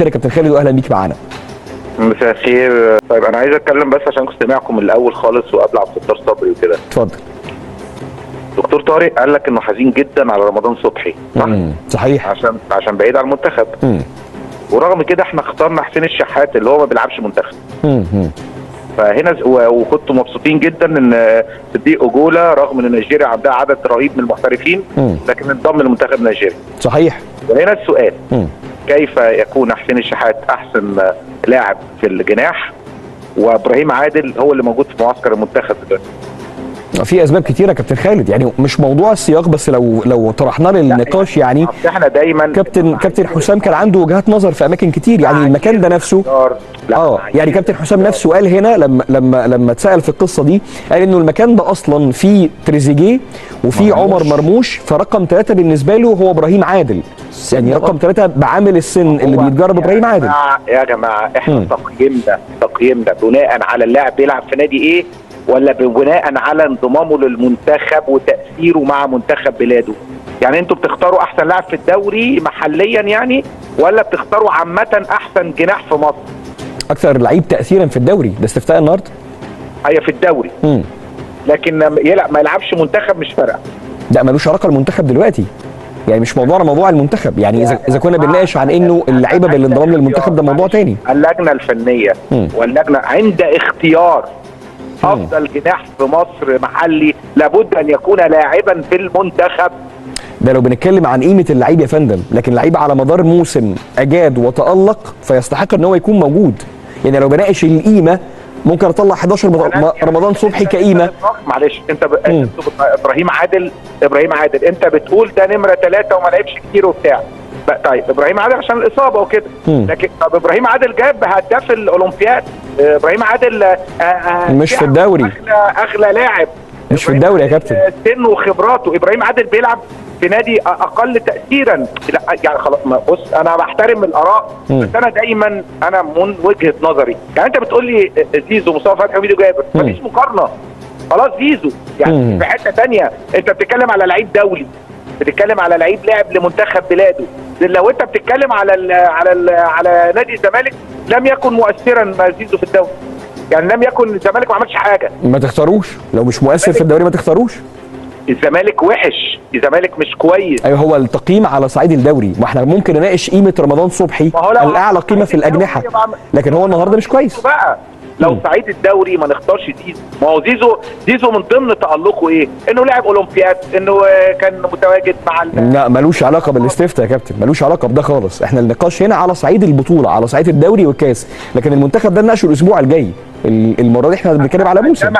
كده يا كابتن خالد واهلا بيك معانا. مساء الخير. طيب انا عايز اتكلم بس عشان كنت سامعكم من الاول خالص وقبل عبد الستار صبري وكده. اتفضل. دكتور طارق قال لك انه حزين جدا على رمضان صبحي، صح؟ صحيح. عشان بعيد عن المنتخب. ورغم كده احنا اخترنا حسين الشحات اللي هو ما بيلعبش منتخب. فهنا وكنتوا مبسوطين جدا ان صديق اوجولا رغم ان نيجيريا عندها عدد رهيب من المحترفين لكن انضم لمنتخب نيجيريا. صحيح. وهنا السؤال كيف يكون حسين الشحات احسن لاعب في الجناح وابراهيم عادل هو اللي موجود في معسكر المنتخب دلوقتي؟ في اسباب كتيره يا كابتن خالد، يعني مش موضوع السياق بس، لو طرحنا للنقاش يعني احنا دايما كابتن حسام كان عنده وجهات نظر في اماكن كتير، يعني المكان ده نفسه يعني كابتن حسام نفسه قال هنا لما اتسال في القصه دي قال انه المكان ده اصلا فيه تريزيجيه وفيه عمر مرموش، فرقم 3 بالنسبه له هو ابراهيم عادل، يعني رقم 3 بعامل السن اللي بيتجرب ابراهيم عادل. يا جماعه احنا تقييمنا بناء على اللاعب بيلعب في نادي ايه ولا بناء على انضمامه للمنتخب وتأثيره مع منتخب بلاده؟ يعني انتوا بتختاروا احسن لاعب في الدوري محليا يعني ولا بتختاروا عامة احسن جناح في مصر؟ اكثر لعيب تأثيرا في الدوري، ده استفتاء النهارده. هي في الدوري. لكن ما يلعبش منتخب مش فارقه. لا ملوش علاقه المنتخب دلوقتي، يعني مش موضوع المنتخب، يعني اذا كنا بنناقش عن انه اللعيبه بالانضمام للمنتخب ده موضوع تاني. اللجنه الفنيه واللجنه عند اختيار افضل جناح في مصر محلي لابد ان يكون لاعبا في المنتخب. ده لو بنتكلم عن قيمه اللعيب يا فندم، لكن لعيب على مدار موسم اجاد وتالق فيستحق ان هو يكون موجود. يعني لو بناقش القيمه ممكن اطلع 11 رمضان صبحي كقيمه. معلش انت ابراهيم عادل انت بتقول ده نمره 3 وما لعبش كتير وبتاع. طيب ابراهيم عادل عشان الاصابه وكده، لكن طب ابراهيم عادل جاب هداف الاولمبياد. ابراهيم عادل مش في الدوري، اغلى لاعب مش في الدوري يا كابتن. سنه وخبراته. ابراهيم عادل بيلعب في نادي اقل تاثيرا. لا يعني خلاص بص انا بحترم الاراء بس انا دايما من وجهه نظري. يعني انت بتقول لي زيزو مصطفى فتحي وميدو جابر مفيش مقارنه. خلاص زيزو يعني في حته ثانيه. انت بتتكلم على لعيب دولي، بتتكلم على لعيب لاعب لمنتخب بلاده. لو انت بتتكلم على نادي الزمالك لم يكن مؤثرا زيزو في الدوري، يعني لم يكن الزمالك ما عملش حاجه. ما تختاروش لو مش مؤثر في الدوري، ما تختاروش. الزمالك وحش، الزمالك مش كويس. ايوه هو التقييم على صعيد الدوري، ما احنا ممكن نناقش قيمه رمضان صبحي الاعلى قيمه في الاجنحه، لكن هو النهارده مش كويس بقى. لو صعيد الدوري ما نختارش زيزو. ما هو زيزو من ضمن تألقه ايه؟ انه لاعب اولمبياد، انه كان متواجد مع لا ملوش علاقه بالاستفتاء يا كابتن، ملوش علاقه بده خالص. احنا النقاش هنا على صعيد البطوله، على صعيد الدوري والكاس، لكن المنتخب ده نناقشه الاسبوع الجاي. المره دي احنا بنتكلم على موسم.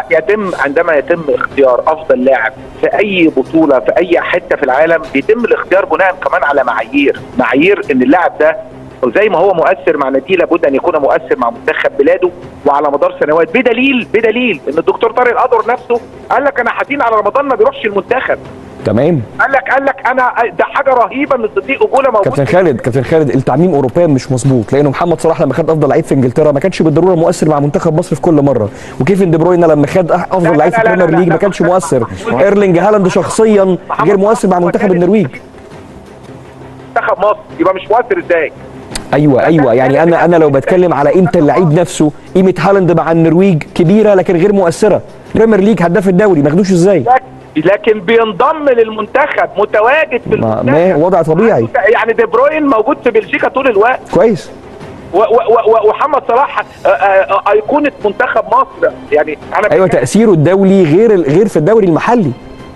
عندما يتم اختيار افضل لاعب في اي بطوله في اي حته في العالم بيتم الاختيار بناء كمان على معايير ان اللاعب ده وزي ما هو مؤثر مع نادي لابد ان يكون مؤثر مع منتخب بلاده وعلى مدار سنوات. بدليل ان الدكتور طارق القدر نفسه قال لك انا حزين على رمضان ما بيروحش المنتخب. تمام. قال لك انا ده حاجه رهيبه ان صديق اوجولا موجود. كابتن خالد التعميم اوروبيا مش مظبوط، لانه محمد صلاح لما خد افضل لعيب في انجلترا ما كانش بالضروره مؤثر مع منتخب مصر في كل مره، وكيفن دي بروين لما خد افضل لعيب في البريمير ليج ما كانش مؤثر، ايرلينج هالاند شخصيا غير مؤثر مع منتخب النرويج. منتخب مصر يبقى مش مؤثر ازاي؟ ايوه يعني انا لو بتكلم على قيمه اللعيب نفسه، قيمه هالاند مع النرويج كبيره لكن غير مؤثره. بريمير ليج هداف الدوري ما خدوش ازاي؟ لكن بينضم للمنتخب، متواجد في المنتخب، ما وضع طبيعي. يعني دي بروين موجود في بلجيكا طول الوقت كويس. ومحمد صلاح ايقونه منتخب مصر. يعني ايوه تاثيره الدولي غير في الدوري المحلي،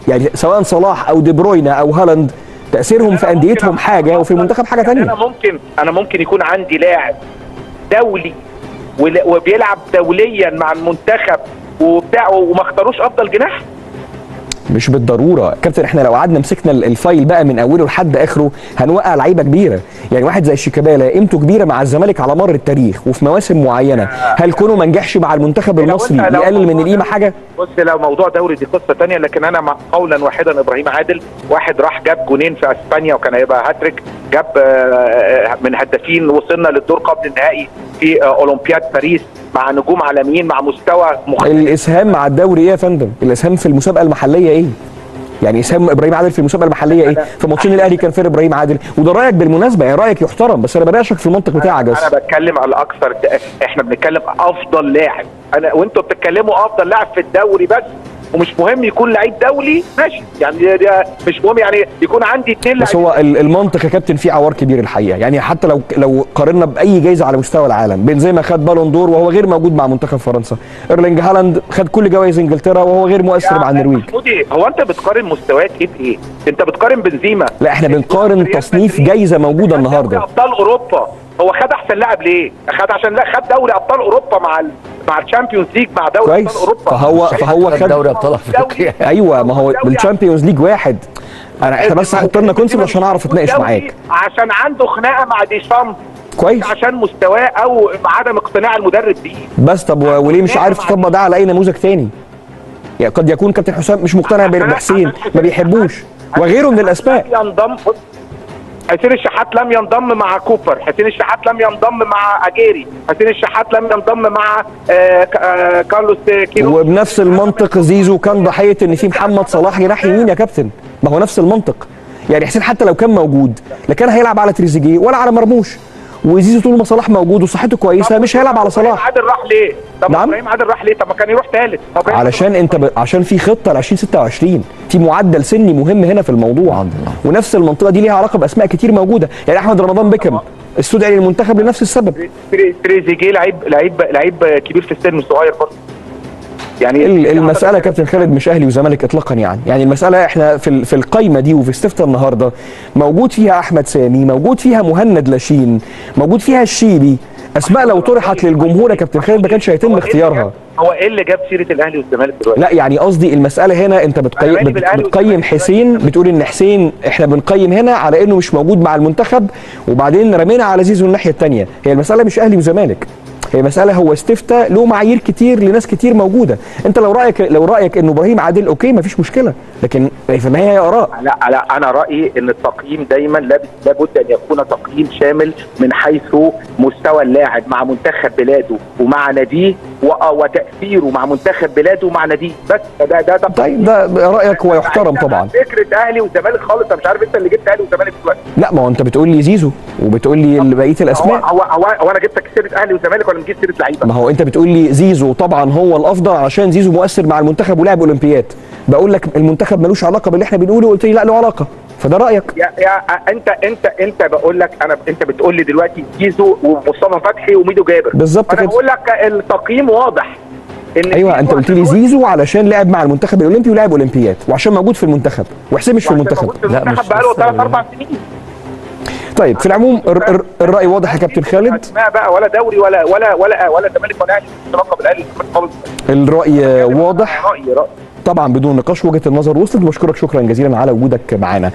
يعني سواء صلاح او دي بروين او هالاند تاثيرهم في انديتهم حاجه وفي المنتخب حاجه ثانيه. انا ممكن يكون عندي لاعب دولي وبيلعب دوليا مع المنتخب وبتاع وما اختاروش افضل جناح. مش بالضروره كابتن، احنا لو قعدنا مسكنا الفايل بقى من اوله لحد اخره هنوقع لعيبه كبيره. يعني واحد زي شيكابالا قيمته كبيره مع الزمالك على مر التاريخ وفي مواسم معينه، هل كونه ما نجحش مع المنتخب المصري يقلل من القيمه حاجه؟ بص لو موضوع دوري دي قصه ثانيه، لكن انا قولا واحدا ابراهيم عادل واحد راح جاب جونين في اسبانيا وكان هيبقى هاتريك، جاب من هدافين، وصلنا للدور قبل النهائي في اولمبياد باريس مع نجوم عالميين مع مستوى مختلف. الاسهام مع الدوري ايه يا فندم؟ الاسهام في المسابقه المحليه ايه؟ يعني اسهام ابراهيم عادل في المسابقه المحليه ايه؟ في ماتشين الاهلي كان فين ابراهيم عادل؟ وده رايك بالمناسبه، يعني رايك يحترم، بس انا بناقشك في المنطق بتاعك بس. انا بتكلم على اكثر، احنا بنتكلم افضل لاعب، انا وانتوا بتتكلموا افضل لاعب في الدوري بس، ومش مهم يكون لعيب دولي ماشي، يعني ده مش مهم، يعني يكون عندي 2 بس هو المنطق يا كابتن فيه عوار كبير الحقيقه، يعني حتى لو قارنا باي جائزه على مستوى العالم، بنزيما خد بالون دور وهو غير موجود مع منتخب فرنسا، ايرلينج هالاند خد كل جوائز انجلترا وهو غير مؤثر مع النرويج. هو انت بتقارن مستويات ايه بايه؟ انت بتقارن بنزيما؟ لا احنا بنقارن تصنيف جايزه موجوده النهارده. ابطال اوروبا، هو خد احسن لاعب ليه؟ عشان خد دوري ابطال اوروبا مع الشامبيونز ليج، مع دوري ابطال اوروبا، فهو خد دوري ابطال افريقيا. ايوه ما هو الشامبيونز ليج واحد. احنا بس هنحط لنا كونسيبت عشان اعرف اتناقش معاك. عشان عنده خناقه مع ديشامب كويس، عشان مستواه او عدم اقتناع المدرب بيه. بس طب وليه مش عارف تطبق ده على اي نموذج تاني؟ يعني قد يكون كابتن حسام مش مقتنع بحسين، ما بيحبوش وغيره من الاسماء. حسين الشحات لم ينضم مع كوبر، حسين الشحات لم ينضم مع اجيري، حسين الشحات لم ينضم مع كارلوس كيرو. وبنفس المنطق زيزو كان ضحيه ان في محمد صلاح جناح يمين يا كابتن، ما هو نفس المنطق. يعني حسين حتى لو كان موجود لا كان هيلعب على تريزيجيه ولا على مرموش، وزيزو طول ما صلاح موجود وصحته كويسه مش هيلعب على صلاح. ابراهيم عادل راح ليه؟ طب ابراهيم عادل راح ليه؟ طب ما كان يروح ثالث. علشان عشان في خطه ل 2026، في معدل سني مهم هنا في الموضوع، ونفس المنطقه دي ليها علاقه باسماء كتير موجوده، يعني احمد رمضان بيكم استدعي للمنتخب لنفس السبب. تريزيجيه لعيب كبير في السن مش صغير برضه. يعني المساله كابتن خالد مش اهلي وزمالك اطلاقا، يعني المساله احنا في القايمه دي وفي استفتاء النهارده موجود فيها احمد سامي، موجود فيها مهند لاشين، موجود فيها الشيبي، اسماء لو طرحت للجمهور يا كابتن خالد ما كانش هيتم اختيارها. هو ايه اللي جاب سيره الاهلي والزمالك دلوقتي؟ لا يعني قصدي المساله هنا انت بتقيم حسين، بتقول ان حسين احنا بنقيم هنا على انه مش موجود مع المنتخب، وبعدين رمينا على زيزو الناحيه الثانيه. هي المساله مش اهلي وزمالك، هي مساله هو استفتاء له معايير كتير لناس كتير موجوده. انت لو رايك انه ابراهيم عادل اوكي مفيش مشكله، لكن في النهايه هي اراء. لا انا رايي ان التقييم دايما لابد ان يكون تقييم شامل من حيث مستوى اللاعب مع منتخب بلاده ومع ناديه وتاثيره مع منتخب بلاده ومع ناديه، بس ده طيب ده رايك ويحترم طبعا. فكره اهلي وزمالك خالص، انا مش عارف انت اللي جبت اهلي وزمالك دلوقتي. لا ما هو انت بتقول لي زيزو وبتقول لي بقيه الاسماء. هو انا جبتك سيره اهلي وزمالك ولا جبت سيره لعيبه؟ ما هو انت بتقول لي زيزو طبعا هو الافضل عشان زيزو مؤثر مع المنتخب ولاعب اولمبياد، بقول لك المنتخب ملوش علاقه باللي احنا بنقوله، قلت لي لا له علاقه، فده رايك. يا انت بقول لك انت بتقول لي دلوقتي زيزو ومصطفى فتحي وميدو جابر بالظبط كده. انا بقول لك التقييم واضح ان ايوه انت قلت لي زيزو علشان لعب مع المنتخب الاولمبي ولاعب اولمبياد وعشان موجود في المنتخب، وحسين مش في المنتخب. لا مش بقاله 3-4 سنين. طيب في العموم الراي واضح يا كابتن خالد. ما بقى ولا دوري ولا زمالك ولا اهلي رقم الاهلي خالص. الراي واضح طبعا بدون نقاش، وجهه النظر وصلت، وبشكرك شكرا جزيلا على وجودك معانا.